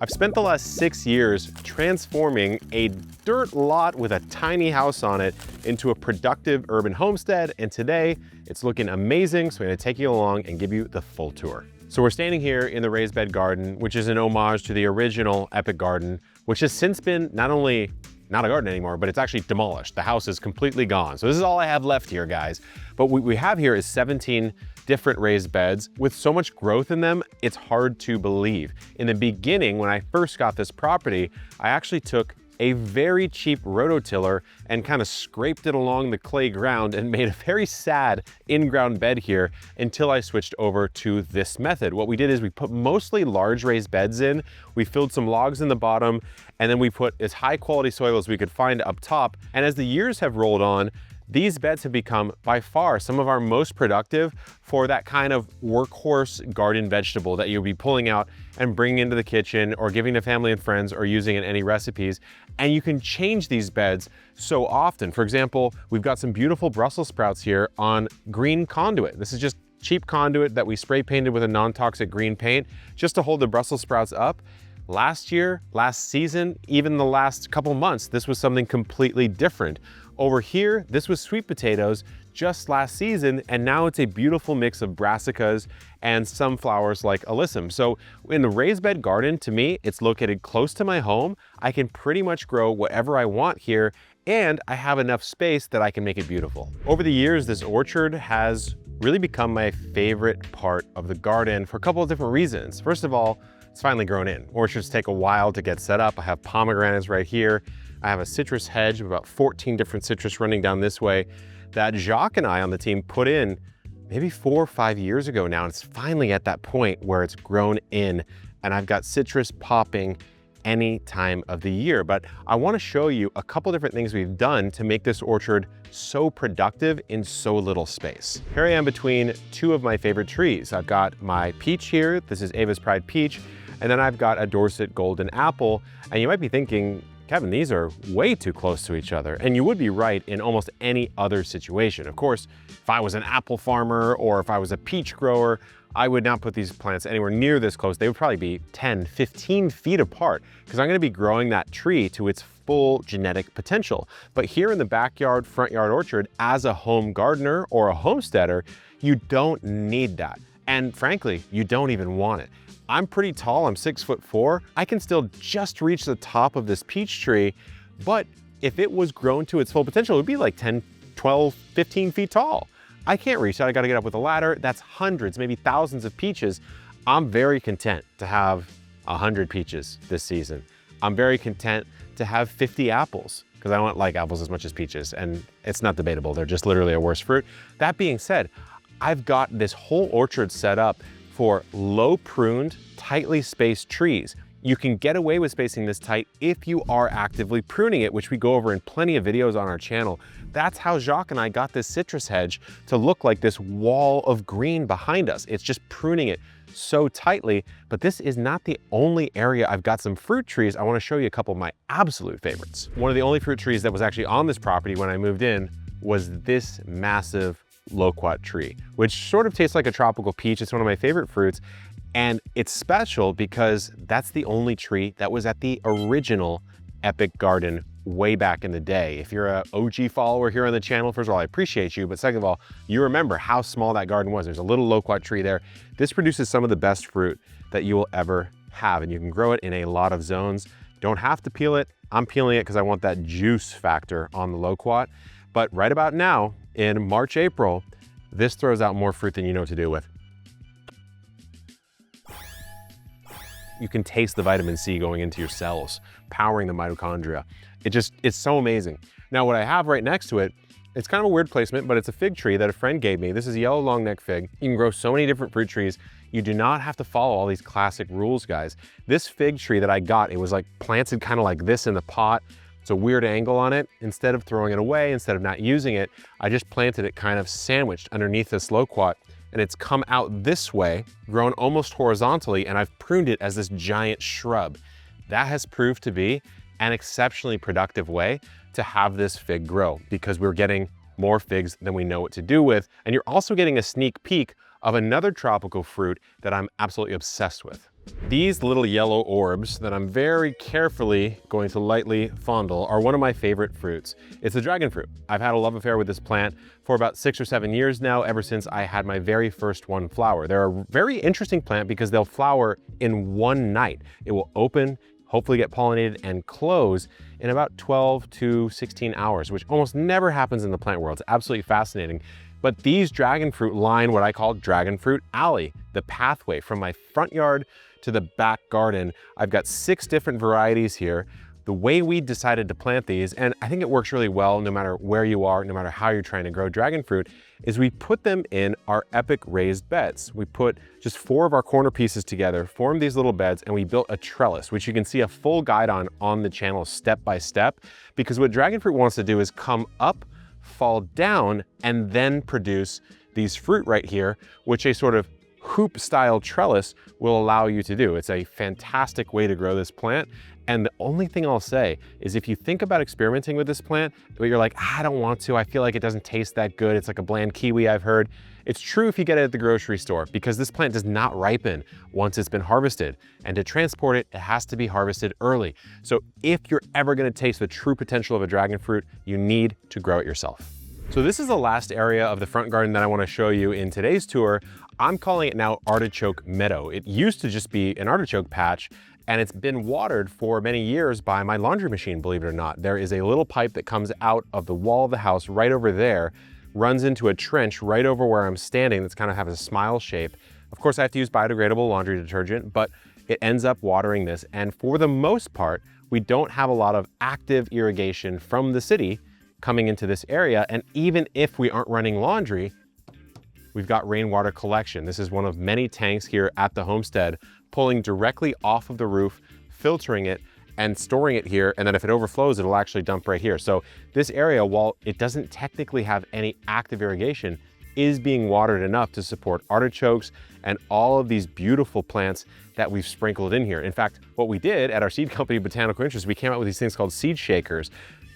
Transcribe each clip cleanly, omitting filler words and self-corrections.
I've spent the last 6 years transforming a dirt lot with a tiny house on it into a productive urban homestead, and today it's looking amazing, so I'm gonna take you along and give you the full tour. So we're standing here in the raised bed garden, which is an homage to the original Epic Garden, which has since been not only not a garden anymore, but it's actually demolished. The house is completely gone. So this is all I have left here, guys. But what we have here is 17 different raised beds with so much growth in them, it's hard to believe. In the beginning, when I first got this property, I actually took a very cheap rototiller and kind of scraped it along the clay ground and made a very sad in-ground bed here until I switched over to this method. What we did is we put mostly large raised beds in, we filled some logs in the bottom, and then we put as high quality soil as we could find up top. And as the years have rolled on, these beds have become by far some of our most productive for that kind of workhorse garden vegetable that you'll be pulling out and bringing into the kitchen or giving to family and friends or using in any recipes. And you can change these beds so often. For example, we've got some beautiful Brussels sprouts here on green conduit. This is just cheap conduit that we spray painted with a non-toxic green paint just to hold the Brussels sprouts up. Last year, last season, even the last couple months, this was something completely different. Over here, this was sweet potatoes just last season, and now it's a beautiful mix of brassicas and some flowers like alyssum. So in the raised bed garden, to me, it's located close to my home. I can pretty much grow whatever I want here, and I have enough space that I can make it beautiful. Over the years, this orchard has really become my favorite part of the garden for a couple of different reasons. First of all, it's finally grown in. Orchards take a while to get set up. I have pomegranates right here. I have a citrus hedge of about 14 different citrus running down this way that Jacques and I on the team put in maybe 4 or 5 years ago now. And it's finally at that point where it's grown in and I've got citrus popping any time of the year. But I want to show you a couple different things we've done to make this orchard so productive in so little space. Here I am between two of my favorite trees. I've got my peach here. This is Ava's Pride Peach. And then I've got a Dorset Golden Apple. And you might be thinking, Kevin, these are way too close to each other. And you would be right in almost any other situation. Of course, if I was an apple farmer or if I was a peach grower, I would not put these plants anywhere near this close. They would probably be 10, 15 feet apart because I'm gonna be growing that tree to its full genetic potential. But here in the backyard, front yard orchard, as a home gardener or a homesteader, you don't need that. And frankly, you don't even want it. I'm pretty tall, I'm 6'4". I can still just reach the top of this peach tree, but if it was grown to its full potential, it would be like 10, 12, 15 feet tall. I can't reach that, I gotta get up with a ladder. That's hundreds, maybe thousands of peaches. I'm very content to have 100 peaches this season. I'm very content to have 50 apples because I don't like apples as much as peaches, and it's not debatable, they're just literally a worse fruit. That being said, I've got this whole orchard set up for low pruned, tightly spaced trees. You can get away with spacing this tight if you are actively pruning it, which we go over in plenty of videos on our channel. That's how Jacques and I got this citrus hedge to look like this wall of green behind us. It's just pruning it so tightly, but this is not the only area I've got some fruit trees. I wanna show you a couple of my absolute favorites. One of the only fruit trees that was actually on this property when I moved in was this massive loquat tree, which sort of tastes like a tropical peach. It's one of my favorite fruits. And it's special because that's the only tree that was at the original Epic Garden way back in the day. If you're an OG follower here on the channel, first of all, I appreciate you. But second of all, you remember how small that garden was. There's a little loquat tree there. This produces some of the best fruit that you will ever have. And you can grow it in a lot of zones. Don't have to peel it. I'm peeling it because I want that juice factor on the loquat. But right about now, in March, April, this throws out more fruit than you know what to do with. You can taste the vitamin C going into your cells, powering the mitochondria. It's so amazing. Now what I have right next to it, it's kind of a weird placement, but it's a fig tree that a friend gave me. This is a yellow long neck fig. You can grow so many different fruit trees. You do not have to follow all these classic rules, guys. This fig tree that I got, it was like planted kind of like this in the pot. It's a weird angle on it. Instead of throwing it away, instead of not using it, I just planted it kind of sandwiched underneath this loquat, and it's come out this way, grown almost horizontally, and I've pruned it as this giant shrub. That has proved to be an exceptionally productive way to have this fig grow because we're getting more figs than we know what to do with. And you're also getting a sneak peek of another tropical fruit that I'm absolutely obsessed with. These little yellow orbs that I'm very carefully going to lightly fondle are one of my favorite fruits. It's the dragon fruit. I've had a love affair with this plant for about 6 or 7 years now, ever since I had my very first one flower. They're a very interesting plant because they'll flower in one night. It will open, hopefully get pollinated, and close in about 12 to 16 hours, which almost never happens in the plant world. It's absolutely fascinating. But these dragon fruit line what I call dragon fruit alley, the pathway from my front yard to the back garden. I've got 6 different varieties here. The way we decided to plant these, and I think it works really well no matter where you are, no matter how you're trying to grow dragon fruit, is we put them in our epic raised beds. We put just 4 of our corner pieces together, formed these little beds, and we built a trellis, which you can see a full guide on the channel step by step, because what dragon fruit wants to do is come up, fall down, and then produce these fruit right here, which a sort of hoop style trellis will allow you to do. It's a fantastic way to grow this plant. And the only thing I'll say is if you think about experimenting with this plant, but you're like, I don't want to, I feel like it doesn't taste that good. It's like a bland kiwi, I've heard. It's true if you get it at the grocery store, because this plant does not ripen once it's been harvested. And to transport it, it has to be harvested early. So if you're ever gonna taste the true potential of a dragon fruit, you need to grow it yourself. So this is the last area of the front garden that I wanna show you in today's tour. I'm calling it now Artichoke Meadow. It used to just be an artichoke patch, and it's been watered for many years by my laundry machine, believe it or not. There is a little pipe that comes out of the wall of the house right over there, runs into a trench right over where I'm standing that's kind of has a smile shape. Of course, I have to use biodegradable laundry detergent, but it ends up watering this. And for the most part, we don't have a lot of active irrigation from the city coming into this area. And even if we aren't running laundry, we've got rainwater collection. This is one of many tanks here at the homestead, pulling directly off of the roof, filtering it, and storing it here. And then if it overflows, it'll actually dump right here. So this area, while it doesn't technically have any active irrigation, is being watered enough to support artichokes and all of these beautiful plants that we've sprinkled in here. In fact, what we did at our seed company, Botanical Interest, we came out with these things called seed shakers,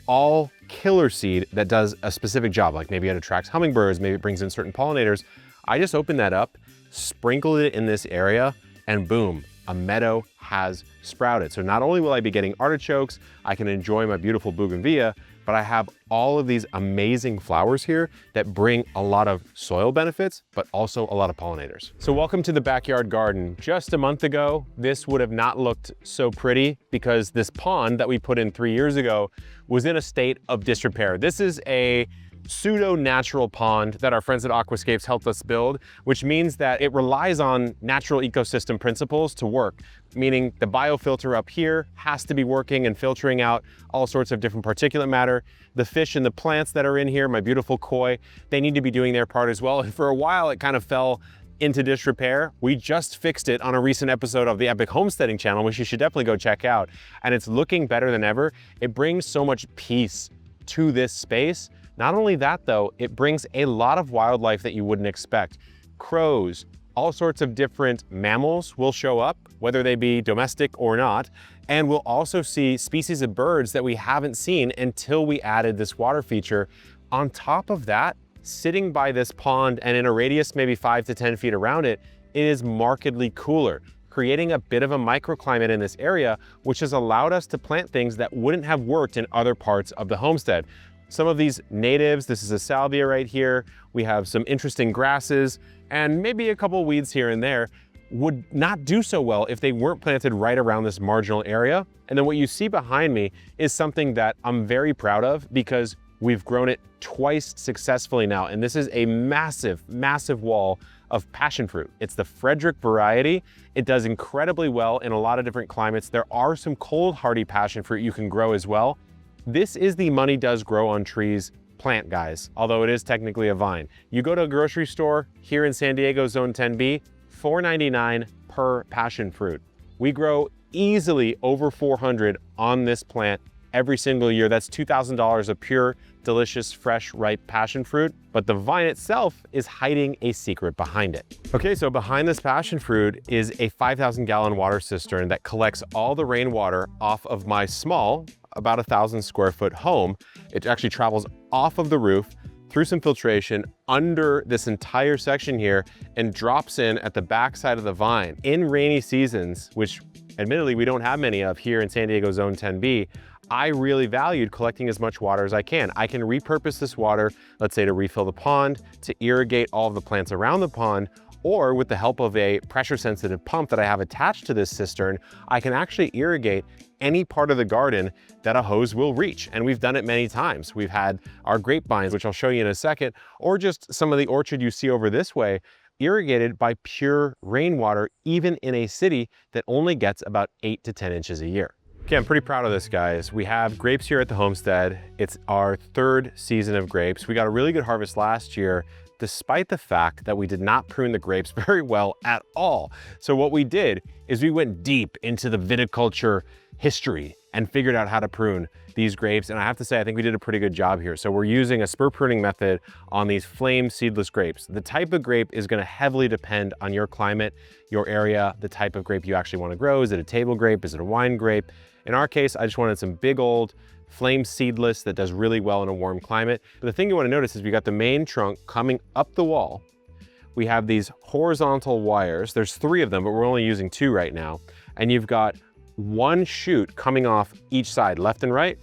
all killer seed that does a specific job, like maybe it attracts hummingbirds, maybe it brings in certain pollinators. I just opened that up, sprinkled it in this area, and boom, a meadow has sprouted. So not only will I be getting artichokes, I can enjoy my beautiful bougainvillea, but I have all of these amazing flowers here that bring a lot of soil benefits, but also a lot of pollinators. So welcome to the backyard garden. Just a month ago, this would have not looked so pretty because this pond that we put in 3 years ago was in a state of disrepair. This is a pseudo-natural pond that our friends at Aquascapes helped us build, which means that it relies on natural ecosystem principles to work, meaning the biofilter up here has to be working and filtering out all sorts of different particulate matter. The fish and the plants that are in here, my beautiful koi, they need to be doing their part as well. And for a while, it kind of fell into disrepair. We just fixed it on a recent episode of the Epic Homesteading channel, which you should definitely go check out. And it's looking better than ever. It brings so much peace to this space. Not only that though, it brings a lot of wildlife that you wouldn't expect. Crows, all sorts of different mammals will show up, whether they be domestic or not. And we'll also see species of birds that we haven't seen until we added this water feature. On top of that, sitting by this pond and in a radius maybe 5 to 10 feet around it, it is markedly cooler, creating a bit of a microclimate in this area, which has allowed us to plant things that wouldn't have worked in other parts of the homestead. Some of these natives, this is a salvia right here. We have some interesting grasses and maybe a couple weeds here and there, would not do so well if they weren't planted right around this marginal area. And then what you see behind me is something that I'm very proud of because we've grown it twice successfully now. And this is a massive, massive wall of passion fruit. It's the Frederick variety. It does incredibly well in a lot of different climates. There are some cold hardy passion fruit you can grow as well. This is the money does grow on trees plant, guys, although it is technically a vine. You go to a grocery store here in San Diego, Zone 10B, $4.99 per passion fruit. We grow easily over 400 on this plant every single year. That's $2,000 of pure, delicious, fresh, ripe passion fruit. But the vine itself is hiding a secret behind it. Okay, so behind this passion fruit is a 5,000-gallon water cistern that collects all the rainwater off of my small, about 1,000 square foot home. It actually travels off of the roof through some filtration under this entire section here and drops in at the back side of the vine. In rainy seasons, which admittedly we don't have many of here in San Diego Zone 10B, I really valued collecting as much water as I can. I can repurpose this water, let's say to refill the pond, to irrigate all of the plants around the pond, or with the help of a pressure sensitive pump that I have attached to this cistern, I can actually irrigate any part of the garden that a hose will reach. And we've done it many times. We've had our grapevines, which I'll show you in a second, or just some of the orchard you see over this way, irrigated by pure rainwater, even in a city that only gets about 8 to 10 inches a year. Okay, I'm pretty proud of this, guys. We have grapes here at the homestead. It's our 3rd season of grapes. We got a really good harvest last year, despite the fact that we did not prune the grapes very well at all. So what we did is we went deep into the viticulture history and figured out how to prune these grapes. And I have to say, I think we did a pretty good job here. So we're using a spur pruning method on these flame seedless grapes. The type of grape is gonna heavily depend on your climate, your area, the type of grape you actually wanna grow. Is it a table grape? Is it a wine grape? In our case, I just wanted some big old flame seedless that does really well in a warm climate. But the thing you want to notice is we got the main trunk coming up the wall. We have these horizontal wires. There's 3 of them, but we're only using 2 right now. And you've got 1 shoot coming off each side, left and right,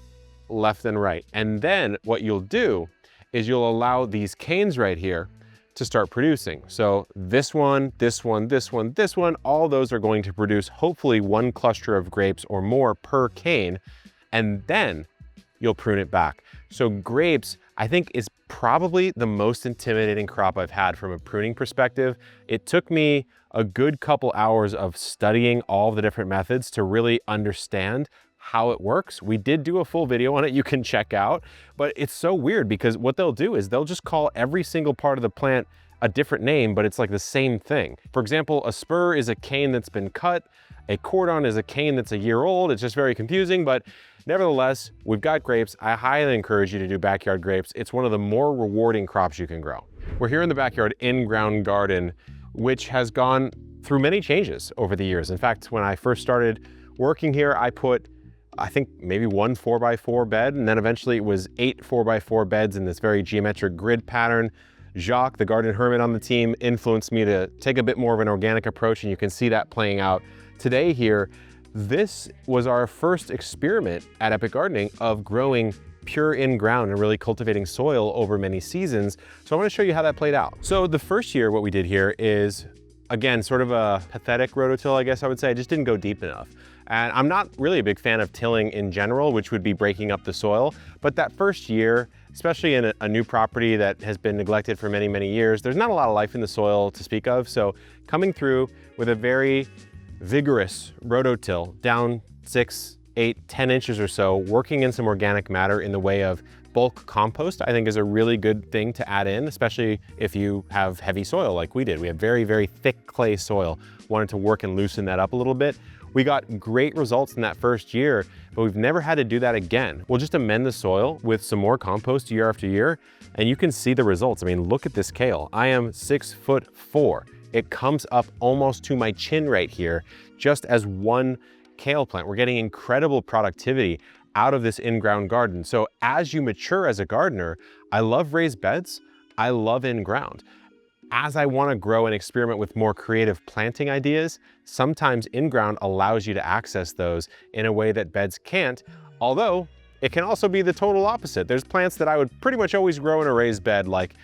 left and right. And then what you'll do is you'll allow these canes right here to start producing. So this one, this one, this one, this one, all those are going to produce hopefully 1 cluster of grapes or more per cane, and then you'll prune it back. So grapes, I think, is probably the most intimidating crop I've had from a pruning perspective. It took me a good couple hours of studying all the different methods to really understand how it works. We did do a full video on it you can check out, but it's so weird because what they'll do is they'll just call every single part of the plant a different name, but it's like the same thing. For example, a spur is a cane that's been cut, a cordon is a cane that's a year old. It's just very confusing, but nevertheless, we've got grapes. I highly encourage you to do backyard grapes. It's one of the more rewarding crops you can grow. We're here in the backyard in-ground garden, which has gone through many changes over the years. In fact, when I first started working here, I put, I think maybe 1 4x4 bed, and then eventually it was 8 4x4 beds in this very geometric grid pattern. Jacques, the garden hermit on the team, influenced me to take a bit more of an organic approach, and you can see that playing out today here. This was our first experiment at Epic Gardening of growing pure in-ground and really cultivating soil over many seasons. So I want to show you how that played out. So the first year, what we did here is, again, sort of a pathetic rototill, I guess I would say. I just didn't go deep enough. And I'm not really a big fan of tilling in general, which would be breaking up the soil. But that first year, especially in a new property that has been neglected for many, many years, there's not a lot of life in the soil to speak of. So coming through with a very vigorous rototill down 6, 8, 10 inches or so, working in some organic matter in the way of bulk compost, I think is a really good thing to add in, especially if you have heavy soil like we did. We have very, very thick clay soil. Wanted to work and loosen that up a little bit. We got great results in that first year, but we've never had to do that again. We'll just amend the soil with some more compost year after year, and you can see the results. I mean, look at this kale. I am 6'4". It comes up almost to my chin right here, just as one kale plant. We're getting incredible productivity out of this in-ground garden. So as you mature as a gardener, I love raised beds. I love in-ground. As I want to grow and experiment with more creative planting ideas, sometimes in-ground allows you to access those in a way that beds can't, although it can also be the total opposite. There's plants that I would pretty much always grow in a raised bed, like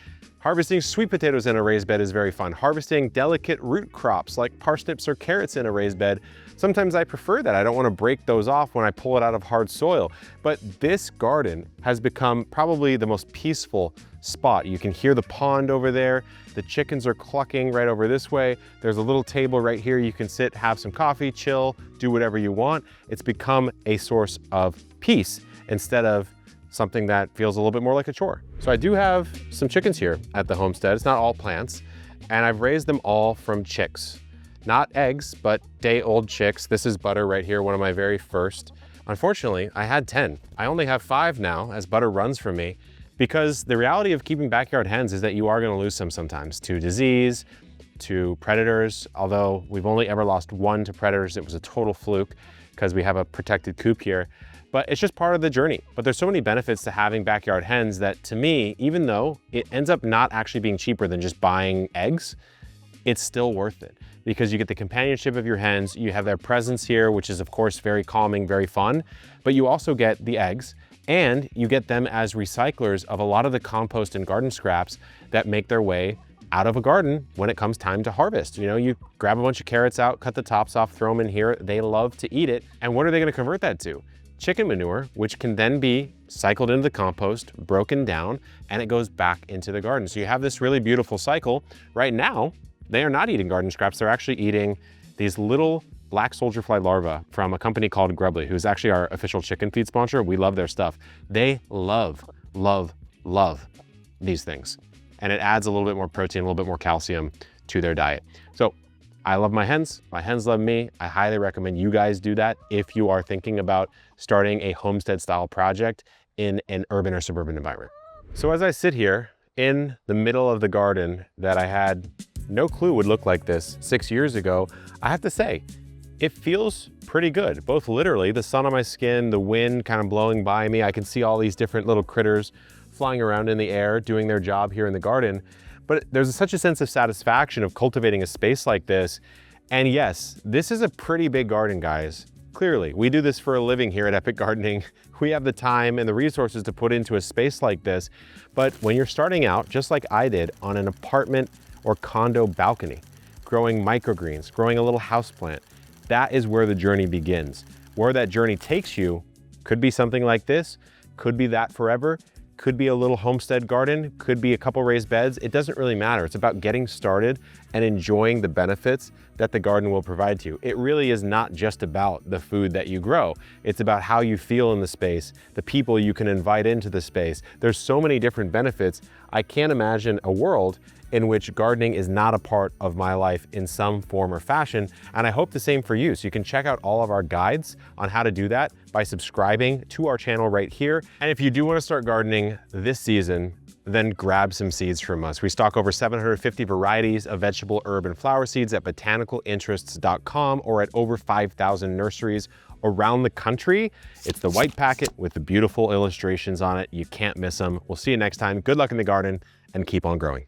harvesting sweet potatoes in a raised bed is very fun. Harvesting delicate root crops like parsnips or carrots in a raised bed, sometimes I prefer that. I don't want to break those off when I pull it out of hard soil. But this garden has become probably the most peaceful spot. You can hear the pond over there. The chickens are clucking right over this way. There's a little table right here. You can sit, have some coffee, chill, do whatever you want. It's become a source of peace instead of something that feels a little bit more like a chore. So I do have some chickens here at the homestead. It's not all plants, and I've raised them all from chicks. Not eggs, but day-old chicks. This is Butter right here, one of my very first. Unfortunately, I had 10. I only have 5 now as Butter runs from me, because the reality of keeping backyard hens is that you are gonna lose some sometimes to disease, to predators. Although we've only ever lost 1 to predators, it was a total fluke. because we have a protected coop here. But it's just part of the journey. But there's so many benefits to having backyard hens that, to me, even though it ends up not actually being cheaper than just buying eggs, it's still worth it, because you get the companionship of your hens, you have their presence here, which is of course very calming, very fun, but you also get the eggs, and you get them as recyclers of a lot of the compost and garden scraps that make their way out of a garden when it comes time to harvest. You know, you grab a bunch of carrots out, cut the tops off, throw them in here. They love to eat it. And what are they going to convert that to? Chicken manure, which can then be cycled into the compost, broken down, and it goes back into the garden. So you have this really beautiful cycle. Right now, they are not eating garden scraps. They're actually eating these little black soldier fly larvae from a company called Grubly, who's actually our official chicken feed sponsor. We love their stuff. They love, love, love these things. And it adds a little bit more protein, a little bit more calcium to their diet. So I love my hens love me. I highly recommend you guys do that if you are thinking about starting a homestead style project in an urban or suburban environment. So as I sit here in the middle of the garden that I had no clue would look like this 6 years ago, I have to say, it feels pretty good. Both literally, the sun on my skin, the wind kind of blowing by me. I can see all these different little critters flying around in the air, doing their job here in the garden. But there's such a sense of satisfaction of cultivating a space like this. And yes, this is a pretty big garden, guys. Clearly, we do this for a living here at Epic Gardening. We have the time and the resources to put into a space like this. But when you're starting out, just like I did, on an apartment or condo balcony, growing microgreens, growing a little houseplant, that is where the journey begins. Where that journey takes you could be something like this, could be that forever, could be a little homestead garden, could be a couple raised beds. It doesn't really matter. It's about getting started and enjoying the benefits that the garden will provide to you. It really is not just about the food that you grow. It's about how you feel in the space, the people you can invite into the space. There's so many different benefits. I can't imagine a world in which gardening is not a part of my life in some form or fashion. And I hope the same for you. So you can check out all of our guides on how to do that by subscribing to our channel right here. And if you do want to start gardening this season, then grab some seeds from us. We stock over 750 varieties of vegetable, herb, and flower seeds at botanicalinterests.com or at over 5,000 nurseries around the country. It's the white packet with the beautiful illustrations on it. You can't miss them. We'll see you next time. Good luck in the garden and keep on growing.